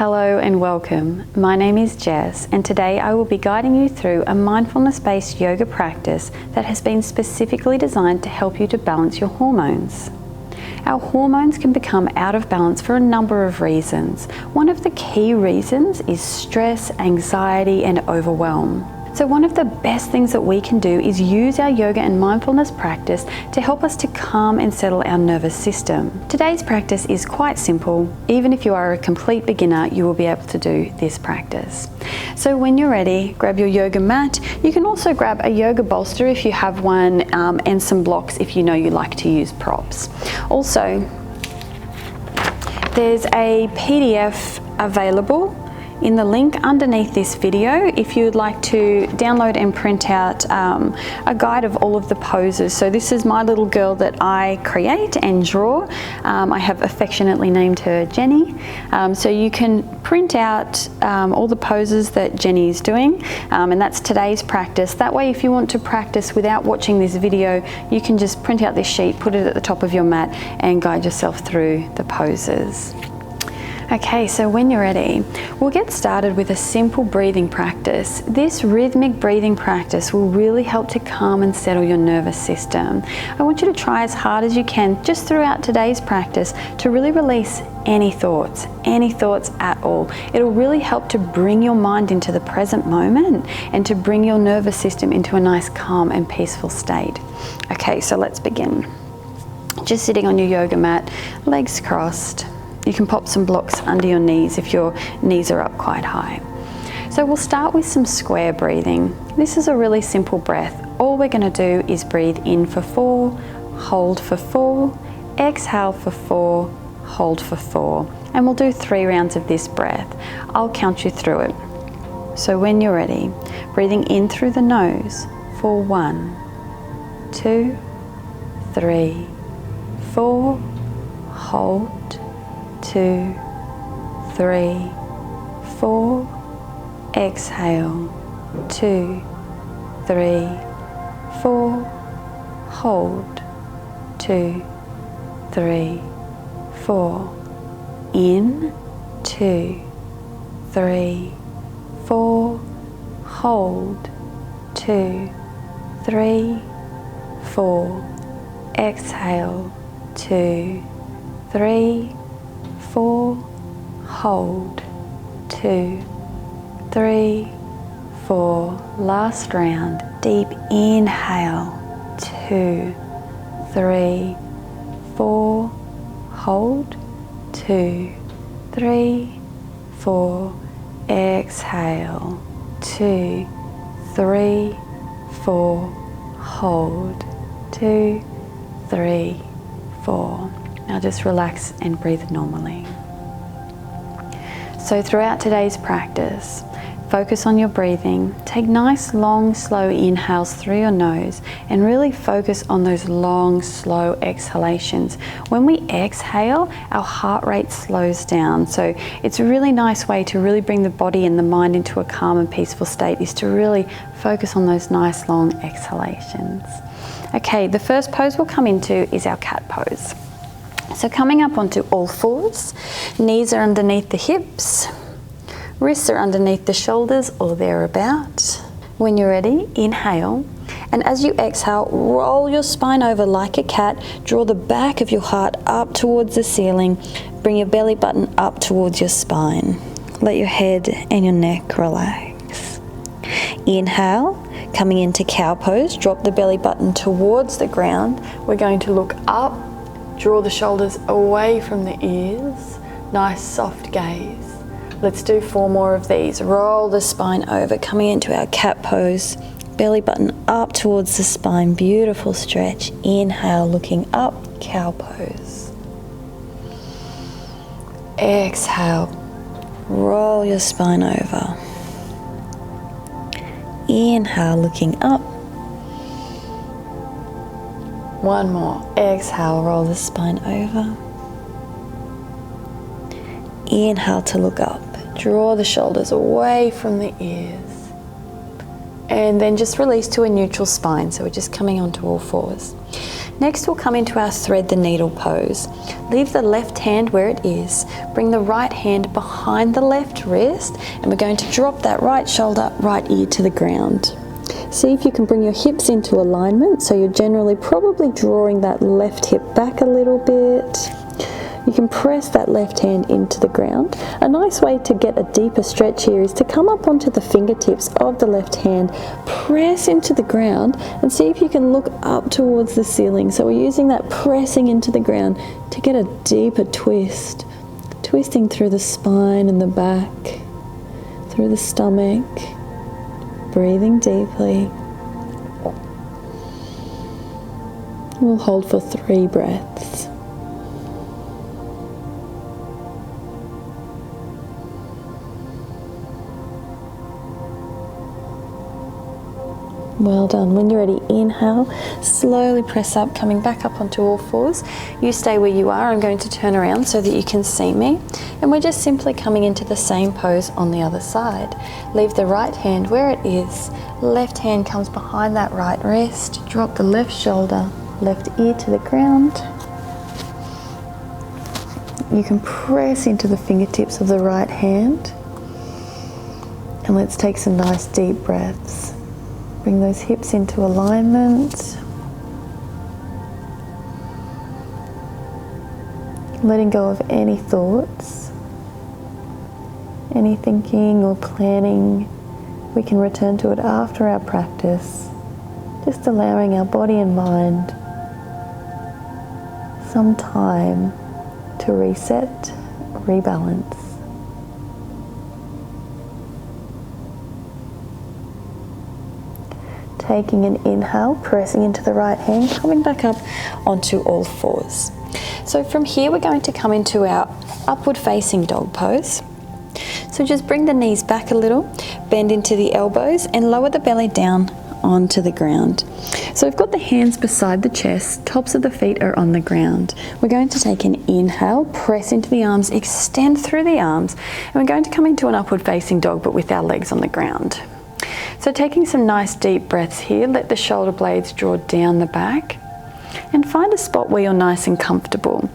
Hello and welcome. My name is Jess, and today I will be guiding you through a mindfulness-based yoga practice that has been specifically designed to help you to balance your hormones. Our hormones can become out of balance for a number of reasons. One of the key reasons is stress, anxiety, and overwhelm. So one of the best things that we can do is use our yoga and mindfulness practice to help us to calm and settle our nervous system. Today's practice is quite simple. Even if you are a complete beginner, you will be able to do this practice. So when you're ready, grab your yoga mat. You can also grab a yoga bolster if you have one, and some blocks if you know you like to use props. Also, there's a PDF available in the link underneath this video if you would like to download and print out a guide of all of the poses. So this is my little girl that I create and draw. I have affectionately named her Jenny. So you can print out all the poses that Jenny is doing, and that's today's practice. That way, if you want to practice without watching this video, you can just print out this sheet, put it at the top of your mat, and guide yourself through the poses. Okay, so when you're ready, we'll get started with a simple breathing practice. This rhythmic breathing practice will really help to calm and settle your nervous system. I want you to try as hard as you can just throughout today's practice to really release any thoughts at all. It'll really help to bring your mind into the present moment and to bring your nervous system into a nice calm and peaceful state. Okay, so let's begin. Just sitting on your yoga mat, legs crossed. You can pop some blocks under your knees if your knees are up quite high. So we'll start with some square breathing. This is a really simple breath. All we're going to do is breathe in for 4, hold for 4, exhale for 4, hold for 4. And we'll do 3 rounds of this breath. I'll count you through it. So when you're ready, breathing in through the nose for 1, 2, 3, 4, hold, 2, 3, 4, exhale, 2, 3, 4, hold, 2, 3, 4, in, 2, 3, 4, hold, 2, 3, 4, exhale, 2, 3, 4, hold, 2, 3, 4. Last round. Deep inhale, 2, 3, 4, hold, 2, 3, 4. Exhale, 2, 3, 4, hold, 2, 3, 4. Now just relax and breathe normally. So throughout today's practice, focus on your breathing. Take nice, long, slow inhales through your nose and really focus on those long, slow exhalations. When we exhale, our heart rate slows down. So it's a really nice way to really bring the body and the mind into a calm and peaceful state is to really focus on those nice, long exhalations. Okay, the first pose we'll come into is our cat pose. So coming up onto all fours, knees are underneath the hips, wrists are underneath the shoulders or thereabout. When you're ready, inhale, and as you exhale, roll your spine over like a cat, draw the back of your heart up towards the ceiling, bring your belly button up towards your spine. Let your head and your neck relax. Inhale, coming into cow pose, drop the belly button towards the ground. We're going to look up, draw the shoulders away from the ears. Nice soft gaze. Let's do 4 more of these. Roll the spine over, coming into our cat pose. Belly button up towards the spine. Beautiful stretch. Inhale, looking up, cow pose. Exhale, roll your spine over. Inhale, looking up. 1 more. Exhale, roll the spine over. Inhale to look up. Draw the shoulders away from the ears. And then just release to a neutral spine. So we're just coming onto all fours. Next we'll come into our thread the needle pose. Leave the left hand where it is. Bring the right hand behind the left wrist, and we're going to drop that right shoulder, right ear to the ground. See if you can bring your hips into alignment, so you're generally probably drawing that left hip back a little bit. You can press that left hand into the ground. A nice way to get a deeper stretch here is to come up onto the fingertips of the left hand, press into the ground, and see if you can look up towards the ceiling. So we're using that pressing into the ground to get a deeper twist, twisting through the spine and the back, through the stomach, breathing deeply. We'll hold for 3 breaths. Well done. When you're ready, inhale, slowly press up, coming back up onto all fours. You stay where you are. I'm going to turn around so that you can see me. And we're just simply coming into the same pose on the other side. Leave the right hand where it is. Left hand comes behind that right wrist. Drop the left shoulder, left ear to the ground. You can press into the fingertips of the right hand. And let's take some nice deep breaths. Bring those hips into alignment. Letting go of any thoughts, any thinking or planning. We can return to it after our practice. Just allowing our body and mind some time to reset, rebalance. Taking an inhale, pressing into the right hand, coming back up onto all fours. So from here we're going to come into our upward facing dog pose. So just bring the knees back a little, bend into the elbows and lower the belly down onto the ground. So we've got the hands beside the chest, tops of the feet are on the ground. We're going to take an inhale, press into the arms, extend through the arms, and we're going to come into an upward facing dog but with our legs on the ground. So taking some nice deep breaths here, let the shoulder blades draw down the back and find a spot where you're nice and comfortable.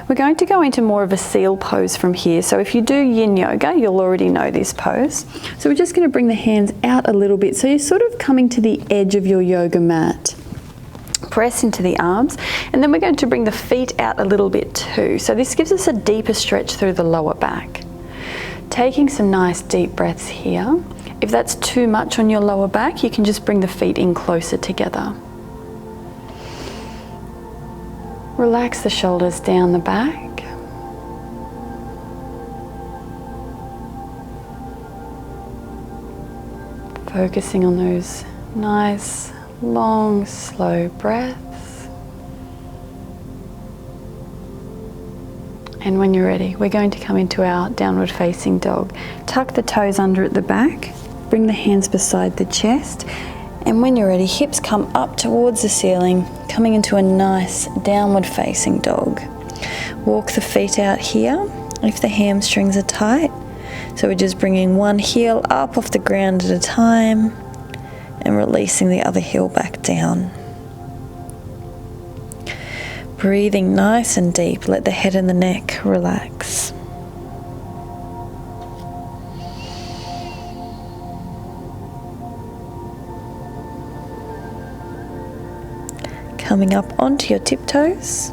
We're going to go into more of a seal pose from here. So if you do yin yoga, you'll already know this pose. So we're just going to bring the hands out a little bit. So you're sort of coming to the edge of your yoga mat. Press into the arms, and then we're going to bring the feet out a little bit too. So this gives us a deeper stretch through the lower back. Taking some nice deep breaths here. If that's too much on your lower back, you can just bring the feet in closer together. Relax the shoulders down the back. Focusing on those nice, long, slow breaths. And when you're ready, we're going to come into our downward facing dog. Tuck the toes under at the back. Bring the hands beside the chest, and when you're ready, hips come up towards the ceiling, coming into a nice downward facing dog. Walk the feet out here if the hamstrings are tight. So we're just bringing one heel up off the ground at a time and releasing the other heel back down. Breathing nice and deep, let the head and the neck relax. Coming up onto your tiptoes.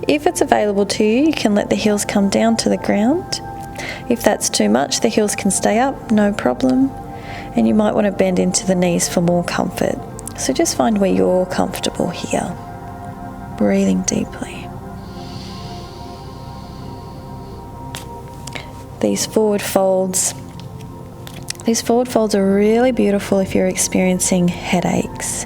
If it's available to you, you can let the heels come down to the ground. If that's too much, the heels can stay up, no problem. And you might want to bend into the knees for more comfort. So just find where you're comfortable here. Breathing deeply. These forward folds are really beautiful if you're experiencing headaches.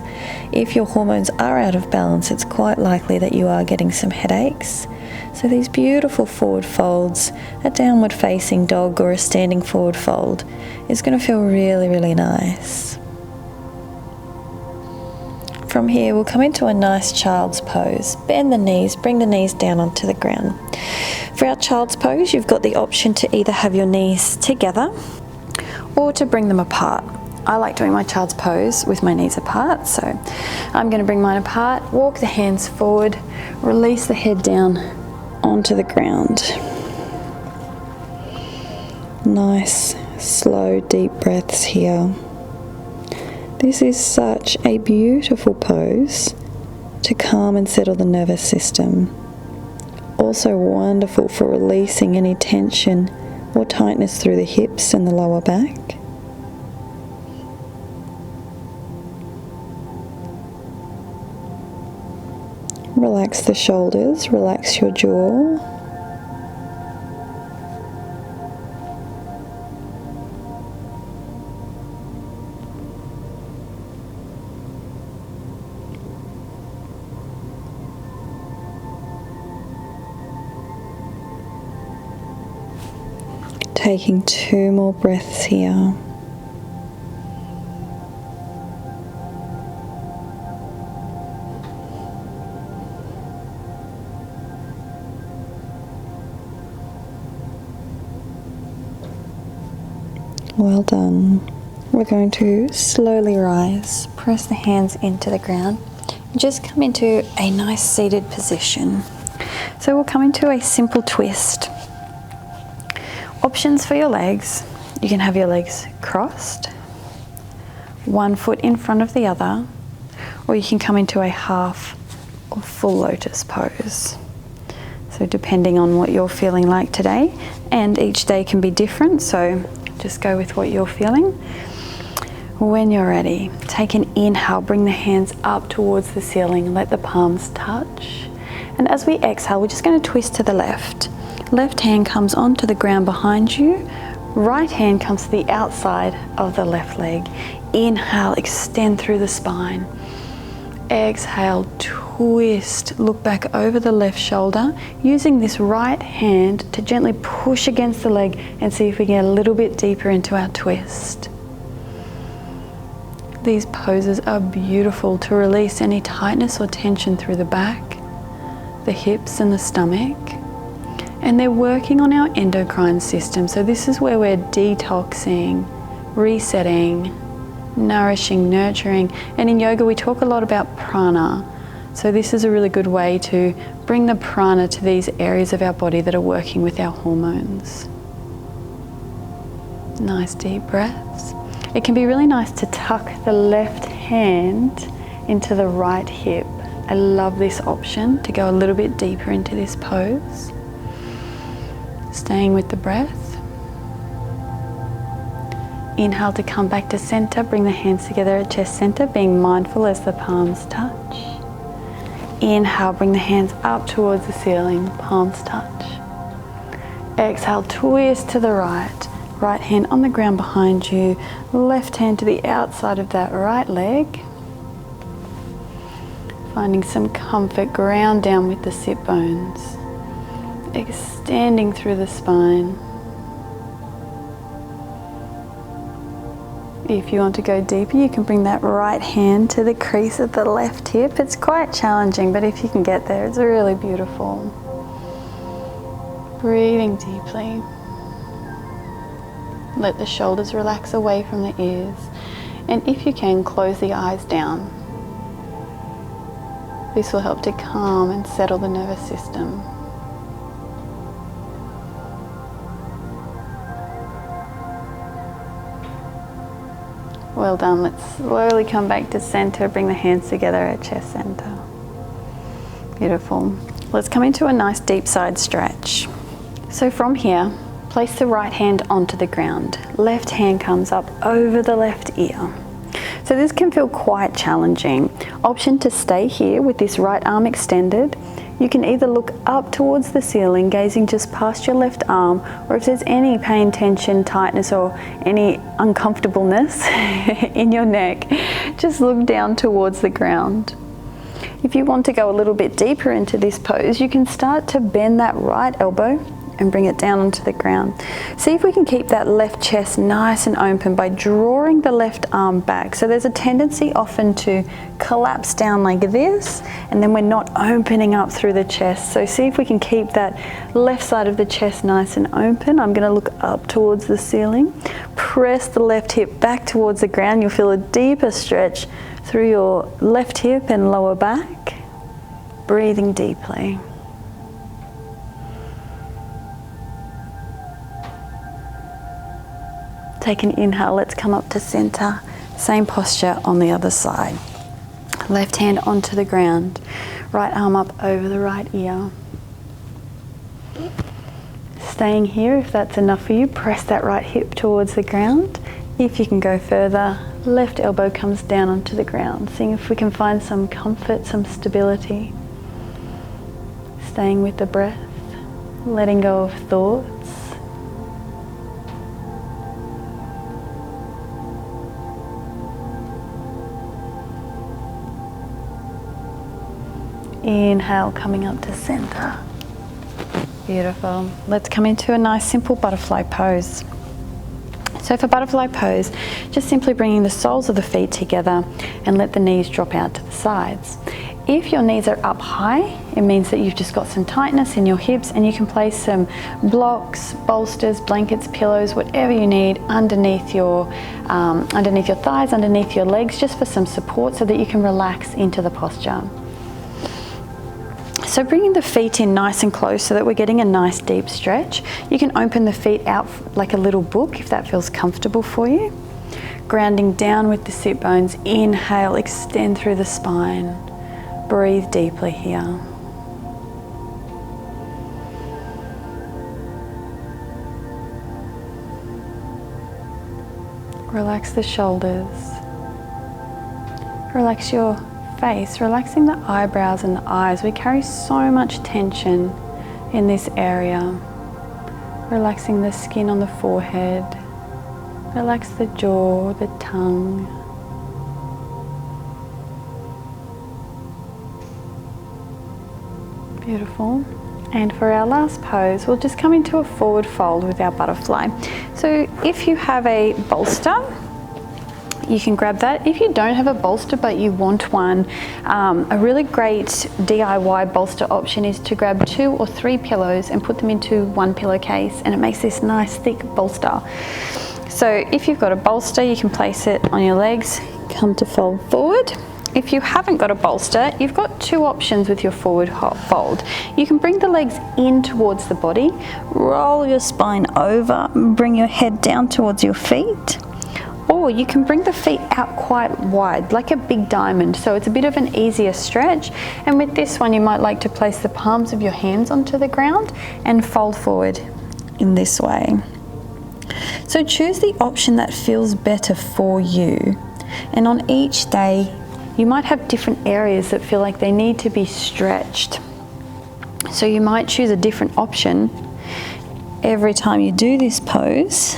If your hormones are out of balance, it's quite likely that you are getting some headaches. So these beautiful forward folds, a downward facing dog or a standing forward fold, is going to feel really, really nice. From here, we'll come into a nice child's pose. Bend the knees, bring the knees down onto the ground. For our child's pose, you've got the option to either have your knees together or to bring them apart. I like doing my child's pose with my knees apart, so I'm going to bring mine apart, walk the hands forward, release the head down onto the ground. Nice, slow, deep breaths here. This is such a beautiful pose to calm and settle the nervous system. Also wonderful for releasing any tension or tightness through the hips and the lower back. Relax the shoulders, relax your jaw. Taking 2 more breaths here. Well done. We're going to slowly rise, press the hands into the ground, and just come into a nice seated position. So we'll come into a simple twist. Options for your legs. You can have your legs crossed, one foot in front of the other, or you can come into a half or full lotus pose. So depending on what you're feeling like today, and each day can be different, so just go with what you're feeling. When you're ready, take an inhale, bring the hands up towards the ceiling, let the palms touch. And as we exhale, we're just going to twist to the left. Left hand comes onto the ground behind you. Right hand comes to the outside of the left leg. Inhale, extend through the spine. Exhale, twist, look back over the left shoulder, using this right hand to gently push against the leg and see if we get a little bit deeper into our twist. These poses are beautiful to release any tightness or tension through the back, the hips and the stomach. And they're working on our endocrine system. So this is where we're detoxing, resetting, nourishing, nurturing. And in yoga, we talk a lot about prana. So this is a really good way to bring the prana to these areas of our body that are working with our hormones. Nice deep breaths. It can be really nice to tuck the left hand into the right hip. I love this option to go a little bit deeper into this pose. Staying with the breath. Inhale to come back to center. Bring the hands together at chest center, being mindful as the palms touch. Inhale, bring the hands up towards the ceiling, palms touch. Exhale, twist to the right. Right hand on the ground behind you. Left hand to the outside of that right leg. Finding some comfort, ground down with the sit bones. Extending through the spine. If you want to go deeper, you can bring that right hand to the crease of the left hip. It's quite challenging, but if you can get there, it's really beautiful. Breathing deeply. Let the shoulders relax away from the ears. And if you can, close the eyes down. This will help to calm and settle the nervous system. Well done. Let's slowly come back to center. Bring the hands together at chest center. Beautiful. Let's come into a nice deep side stretch. So from here, place the right hand onto the ground. Left hand comes up over the left ear. So this can feel quite challenging. Option to stay here with this right arm extended. You can either look up towards the ceiling, gazing just past your left arm, or if there's any pain, tension, tightness, or any uncomfortableness in your neck, just look down towards the ground. If you want to go a little bit deeper into this pose, you can start to bend that right elbow and bring it down onto the ground. See if we can keep that left chest nice and open by drawing the left arm back. So there's a tendency often to collapse down like this, and then we're not opening up through the chest. So see if we can keep that left side of the chest nice and open. I'm going to look up towards the ceiling. Press the left hip back towards the ground. You'll feel a deeper stretch through your left hip and lower back. Breathing deeply. Take an inhale, let's come up to center. Same posture on the other side. Left hand onto the ground, right arm up over the right ear. Staying here, if that's enough for you, press that right hip towards the ground. If you can go further, left elbow comes down onto the ground. Seeing if we can find some comfort, some stability. Staying with the breath, letting go of thoughts. Inhale, coming up to center. Beautiful. Let's come into a nice simple butterfly pose. So for butterfly pose, just simply bringing the soles of the feet together and let the knees drop out to the sides. If your knees are up high, it means that you've just got some tightness in your hips, and you can place some blocks, bolsters, blankets, pillows, whatever you need underneath your thighs, underneath your legs, just for some support so that you can relax into the posture. So bringing the feet in nice and close so that we're getting a nice deep stretch. You can open the feet out like a little book if that feels comfortable for you. Grounding down with the sit bones. Inhale, extend through the spine. Breathe deeply here. Relax the shoulders. Relax your face, relaxing the eyebrows and the eyes. We carry so much tension in this area. Relaxing the skin on the forehead. Relax the jaw, the tongue. Beautiful. And for our last pose, we'll just come into a forward fold with our butterfly. So if you have a bolster, you can grab that. If you don't have a bolster but you want one, a really great DIY bolster option is to grab 2 or 3 pillows and put them into one pillowcase, and it makes this nice thick bolster. So if you've got a bolster, you can place it on your legs, come to fold forward. If you haven't got a bolster, you've got 2 options with your forward fold. You can bring the legs in towards the body, roll your spine over, bring your head down towards your feet. Or you can bring the feet out quite wide, like a big diamond, so it's a bit of an easier stretch. And with this one, you might like to place the palms of your hands onto the ground and fold forward in this way. So choose the option that feels better for you. And on each day, you might have different areas that feel like they need to be stretched. So you might choose a different option every time you do this pose.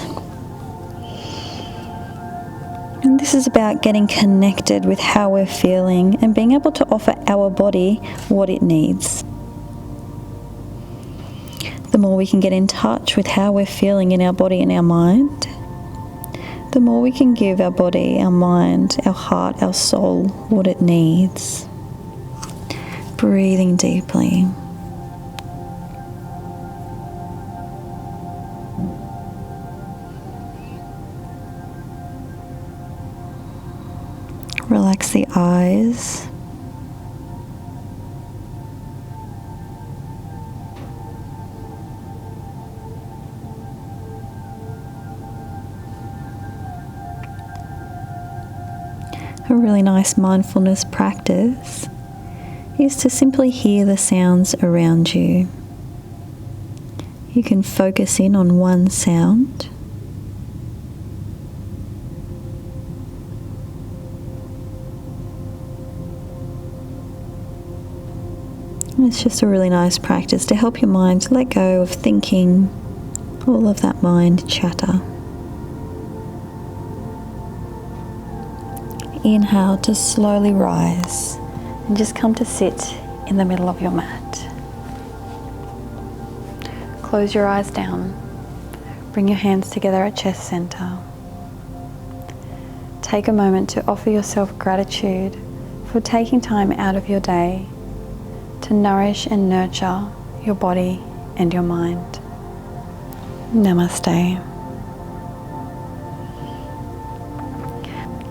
And this is about getting connected with how we're feeling and being able to offer our body what it needs. The more we can get in touch with how we're feeling in our body and our mind, the more we can give our body, our mind, our heart, our soul what it needs. Breathing deeply. Relax the eyes. A really nice mindfulness practice is to simply hear the sounds around you. You can focus in on one sound. It's just a really nice practice to help your mind let go of thinking, all of that mind chatter. Inhale to slowly rise and just come to sit in the middle of your mat. close your eyes down. Bring your hands together at chest center. Take a moment to offer yourself gratitude for taking time out of your day to nourish and nurture your body and your mind. Namaste.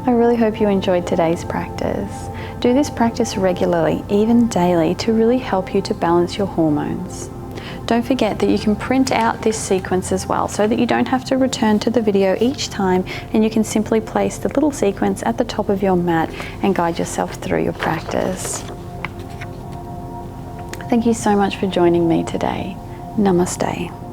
I really hope you enjoyed today's practice. Do this practice regularly, even daily, to really help you to balance your hormones. Don't forget that you can print out this sequence as well, so that you don't have to return to the video each time, and you can simply place the little sequence at the top of your mat and guide yourself through your practice. Thank you so much for joining me today. Namaste.